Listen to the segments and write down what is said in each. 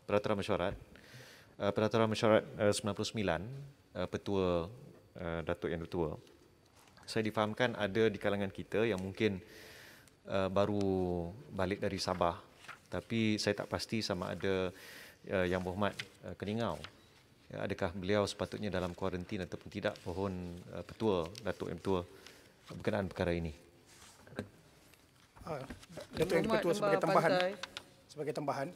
Peraturan Mesyuarat. Peraturan Mesyuarat 99, Petua Datuk Yang Dipertua. Saya difahamkan ada di kalangan kita yang mungkin baru balik dari Sabah, tapi saya tak pasti sama ada Yang Berhormat Keningau, adakah beliau sepatutnya dalam kuarantin ataupun tidak, mohon Petua Datuk Yang Dipertua berkenaan perkara ini. Datuk Yang Dipertua, sebagai tambahan,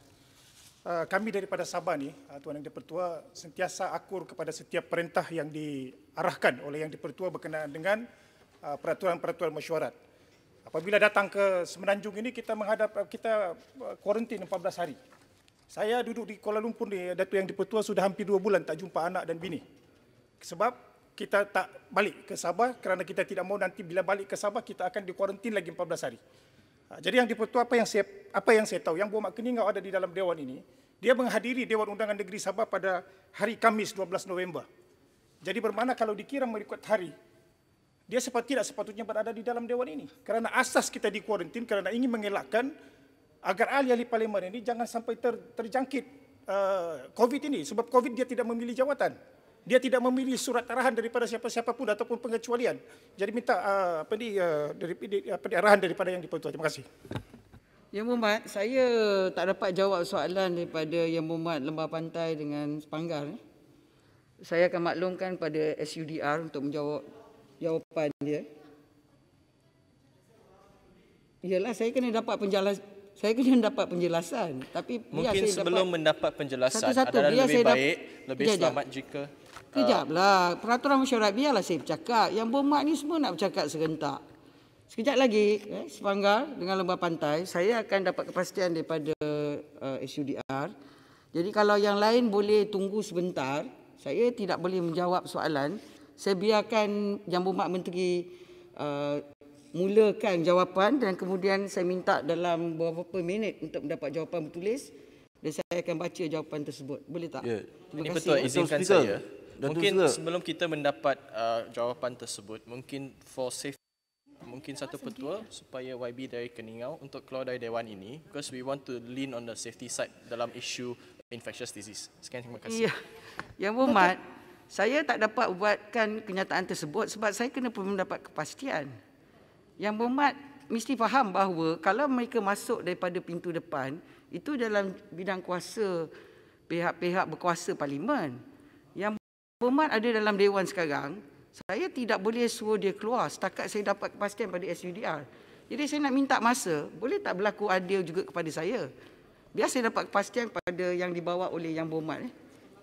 kami daripada Sabah ni, Tuan Yang Dipertua, sentiasa akur kepada setiap perintah yang diarahkan oleh Yang Dipertua berkenaan dengan peraturan-peraturan mesyuarat. Apabila datang ke Semenanjung ini, kita kuarantin 14 hari. Saya duduk di Kuala Lumpur ni, Datuk Yang Dipertua, sudah hampir 2 bulan tak jumpa anak dan bini. Sebab kita tak balik ke Sabah kerana kita tidak mahu nanti bila balik ke Sabah kita akan dikuarantin lagi 14 hari. Jadi Yang Dipertua, apa yang saya tahu, Yang Berhormat Keningau ada di dalam Dewan ini, dia menghadiri Dewan Undangan Negeri Sabah pada hari Khamis 12 November. Jadi bermakna kalau dikira mengikut hari, dia tidak sepatutnya berada di dalam Dewan ini. Kerana asas kita dikuarantin kerana ingin mengelakkan agar ahli-ahli parlimen ini jangan sampai terjangkit COVID ini. Sebab COVID dia tidak memilih jawatan. Dia tidak memilih surat arahan daripada siapa-siapa pun ataupun pengecualian. Jadi minta arahan daripada Yang Dipertua. Terima kasih. Yang Berhormat, saya tak dapat jawab soalan daripada Yang Berhormat Lembah Pantai dengan Sepanggar. Saya akan maklumkan pada SUDR untuk menjawab jawapan dia. Yalah, saya kena dapat penjelasan. Tapi mungkin sebelum mendapat penjelasan satu-satu, adalah lebih selamat jika kejaplah, peraturan mesyuarat biarlah saya bercakap. Yang Berhormat ni semua nak bercakap serentak. Sekejap lagi, Sepanggar dengan Lembah Pantai, saya akan dapat kepastian daripada SUDR. Jadi kalau yang lain boleh tunggu sebentar, saya tidak boleh menjawab soalan. Saya biarkan Yang Berhormat Menteri mulakan jawapan dan kemudian saya minta dalam beberapa minit untuk mendapat jawapan bertulis dan saya akan baca jawapan tersebut. Boleh tak? Ya. Ini betul, izinkan saya. Mungkin sebelum kita mendapat jawapan tersebut, mungkin mungkin satu petua supaya YB dari Keningau untuk keluar dari Dewan ini, because we want to lean on the safety side dalam isu infectious disease. Sekian, terima kasih. Ya. Yang Berhormat, saya tak dapat buatkan kenyataan tersebut sebab saya kena perlu mendapat kepastian. Yang Berhormat mesti faham bahawa kalau mereka masuk daripada pintu depan, itu dalam bidang kuasa pihak-pihak berkuasa parlimen. Yang Berhormat ada dalam Dewan sekarang, saya tidak boleh suruh dia keluar setakat saya dapat kepastian pada SUDR. Jadi saya nak minta masa, boleh tak berlaku adil juga kepada saya? Biar saya dapat kepastian pada yang dibawa oleh Yang Berhormat.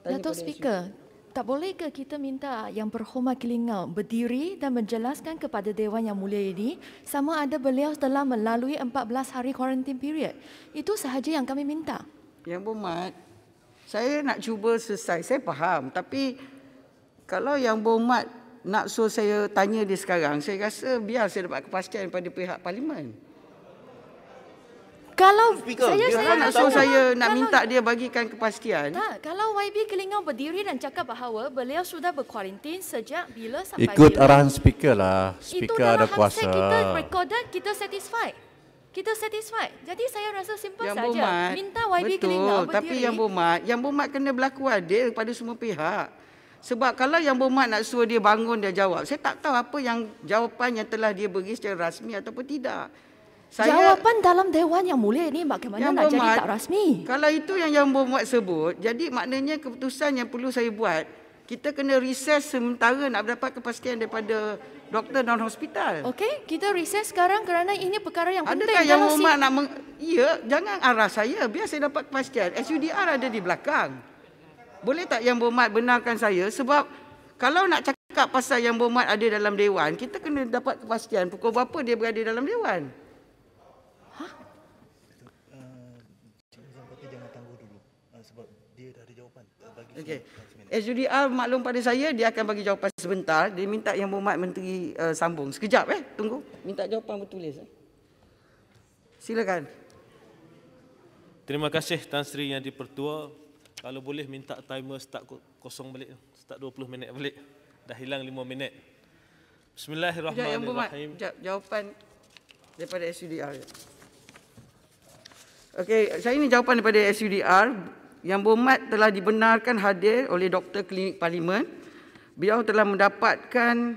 Datuk Speaker, tak boleh ke kita minta Yang Berhormat Keningau berdiri dan menjelaskan kepada Dewan Yang Mulia ini sama ada beliau telah melalui 14 hari quarantine period. Itu sahaja yang kami minta. Yang Berhormat, saya nak cuba selesai. Saya faham, tapi kalau Yang Berhormat nak suruh saya tanya dia sekarang, saya rasa biar saya dapat kepastian daripada pihak parlimen. Kalau saya nak minta dia bagikan kepastian. Tak, kalau YB Keningau berdiri dan cakap bahawa beliau sudah berkuarantin sejak bila sampai ikut bila, arahan speaker lah. Speaker ada kuasa. Itu dalam kita recorded, kita satisfied. Kita satisfied. Jadi saya rasa simple saja. Minta YB Keningau berdiri. Tapi Yang Berhormat kena berlaku adil pada semua pihak. Sebab kalau Yang Berhormat nak suruh dia bangun dia jawab, saya tak tahu apa yang jawapan yang telah dia beri secara rasmi ataupun tidak. Jawapan dalam Dewan Yang Mulia ini bagaimana nak jadi tak rasmi? Kalau itu yang Berhormat sebut, jadi maknanya keputusan yang perlu saya buat, kita kena reses sementara nak dapat kepastian daripada doktor non-hospital. Okey, kita reses sekarang kerana ini perkara yang penting. Adakah Yang Berhormat nak ya, jangan arah saya, biar saya dapat kepastian. SUDR ada di belakang. Boleh tak Yang Berhormat benarkan saya? Sebab kalau nak cakap pasal Yang Berhormat ada dalam Dewan, kita kena dapat kepastian pukul berapa dia berada dalam Dewan. Okey. SUDR maklum pada saya, dia akan bagi jawapan sebentar. Dia minta Yang Berhormat Menteri sambung. Sekejap tunggu. Minta jawapan bertulis. Silakan. Terima kasih Tan Sri Yang Dipertua. Kalau boleh minta timer start kosong balik. Start 20 minit balik. Dah hilang 5 minit. Bismillahirrahmanirrahim. Jawapan daripada SUDR. Okey, saya ini jawapan daripada SUDR. Yang Berhormat telah dibenarkan hadir oleh Doktor Klinik Parlimen. Beliau telah mendapatkan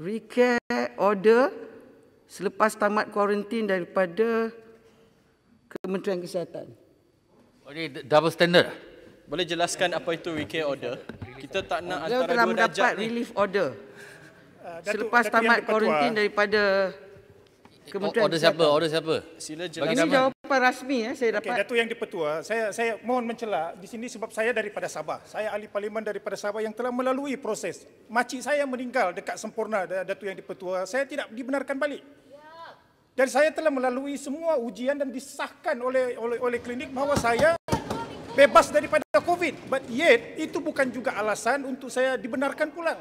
recare order selepas tamat kuarantin daripada Kementerian Kesihatan. Double standard. Boleh jelaskan apa itu recare order? Kita tak nak Beliau antara telah dua mendapat darjat ni. relief order selepas Datuk tamat Yang di-Pertua, kuarantin daripada Kementerian Order siapa? Kesihatan. Order siapa? Sila Ini jelaskan. jawapan rasmi saya Okey, dapat. Datuk Yang di-Pertua, saya mohon mencela di sini sebab saya daripada Sabah. Saya ahli parlimen daripada Sabah yang telah melalui proses. Makcik saya meninggal dekat Sempurna, Datuk Yang di-Pertua. Saya tidak dibenarkan balik. Dan saya telah melalui semua ujian dan disahkan oleh klinik bahawa saya bebas daripada COVID. But yet, itu bukan juga alasan untuk saya dibenarkan pulang.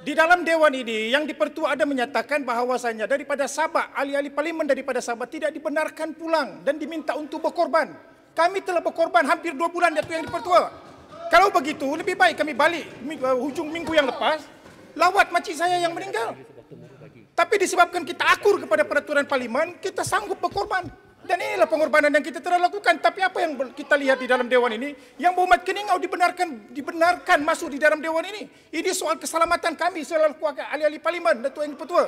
Di dalam Dewan ini, yang di-Pertua ada menyatakan bahawasanya daripada Sabah, ahli-ahli parlimen daripada Sabah tidak dibenarkan pulang dan diminta untuk berkorban. Kami telah berkorban hampir 2 bulan, Datuk Yang di-Pertua. Kalau begitu, lebih baik kami balik hujung minggu yang lepas, lawat makcik saya yang meninggal. Tapi disebabkan kita akur kepada peraturan parlimen, kita sanggup berkorban. Dan inilah pengorbanan yang kita telah lakukan. Tapi apa yang kita lihat di dalam Dewan ini, Yang Berhormat Keningau dibenarkan masuk di dalam Dewan ini. Ini soal keselamatan kami selaku ahli-ahli parlimen, Datuk Yang di-Pertua.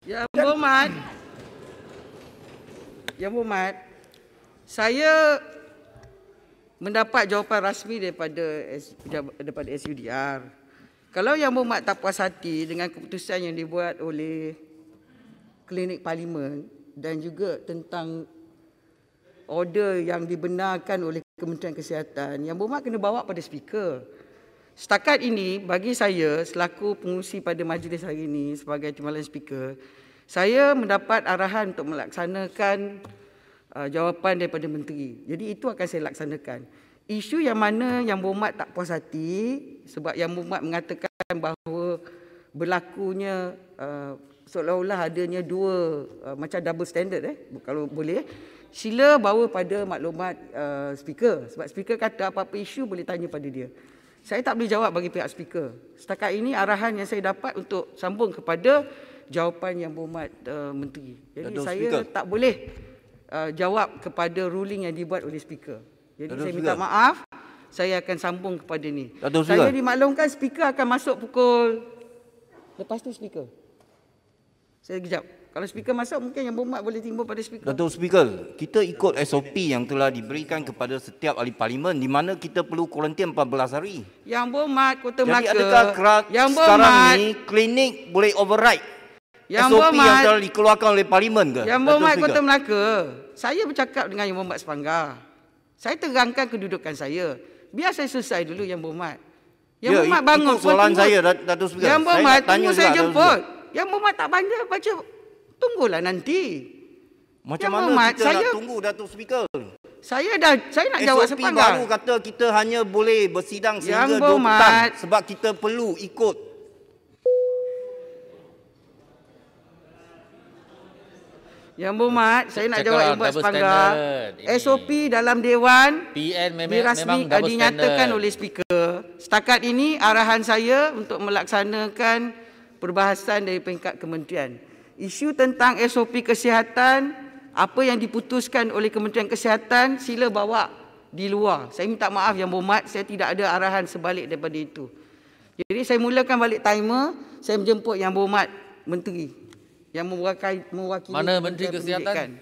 Yang Berhormat, saya mendapat jawapan rasmi daripada SUDR. Kalau Yang Berhormat tak puas hati dengan keputusan yang dibuat oleh Klinik Parlimen dan juga tentang order yang dibenarkan oleh Kementerian Kesihatan, Yang Berhormat kena bawa pada speaker. Setakat ini, bagi saya selaku pengurusi pada majlis hari ini sebagai timbalan speaker, saya mendapat arahan untuk melaksanakan jawapan daripada menteri. Jadi itu akan saya laksanakan. Isu yang mana Yang Berhormat tak puas hati sebab Yang Berhormat mengatakan bahawa berlakunya seolah-olah adanya dua macam double standard kalau boleh sila bawa pada maklumat speaker sebab speaker kata apa-apa isu boleh tanya pada dia. Saya tak boleh jawab bagi pihak speaker. Setakat ini arahan yang saya dapat untuk sambung kepada jawapan Yang Berhormat menteri. Jadi saya tak boleh jawab kepada ruling yang dibuat oleh speaker. Jadi saya minta maaf, saya akan sambung kepada ni. Saya dimaklumkan speaker akan masuk pukul lepas tu speaker. Saya kejap. Kalau speaker masuk, mungkin Yang Berhormat boleh timbul pada speaker. Datuk Speaker, kita ikut SOP yang telah diberikan kepada setiap ahli parlimen di mana kita perlu kuarantin 14 hari. Yang Berhormat Kota Jadi Melaka. adakah sekarang ni klinik boleh override SOP yang telah dikeluarkan oleh parlimen ke? Yang Berhormat Kota Melaka, saya bercakap dengan Yang Berhormat Sepanggar. Saya terangkan kedudukan saya. Biar saya selesai dulu Yang Berhormat. Yang Berhormat bangun. Itu soalan saya, Datuk Speaker. Yang Berhormat, tunggu saya jemput. Speaker. Yang Berhormat tak baca, tunggulah nanti. Macam mana kita nak tunggu, Datuk Speaker? Saya nak jawab SOP Sepanggar. baru kata kita hanya boleh bersidang sehingga 2 petang sebab kita perlu ikut. Yang Berhormat, saya nak jawab Yang Berhormat Sepanggar. SOP dalam Dewan dinyatakan oleh speaker. Setakat ini arahan saya untuk melaksanakan perbahasan dari peringkat kementerian. Isu tentang SOP kesihatan, apa yang diputuskan oleh Kementerian Kesihatan, sila bawa di luar. Saya minta maaf Yang Berhormat, saya tidak ada arahan sebalik daripada itu. Jadi saya mulakan balik timer, saya menjemput Yang Berhormat Menteri yang mewakili Mana Menteri Kesihatan?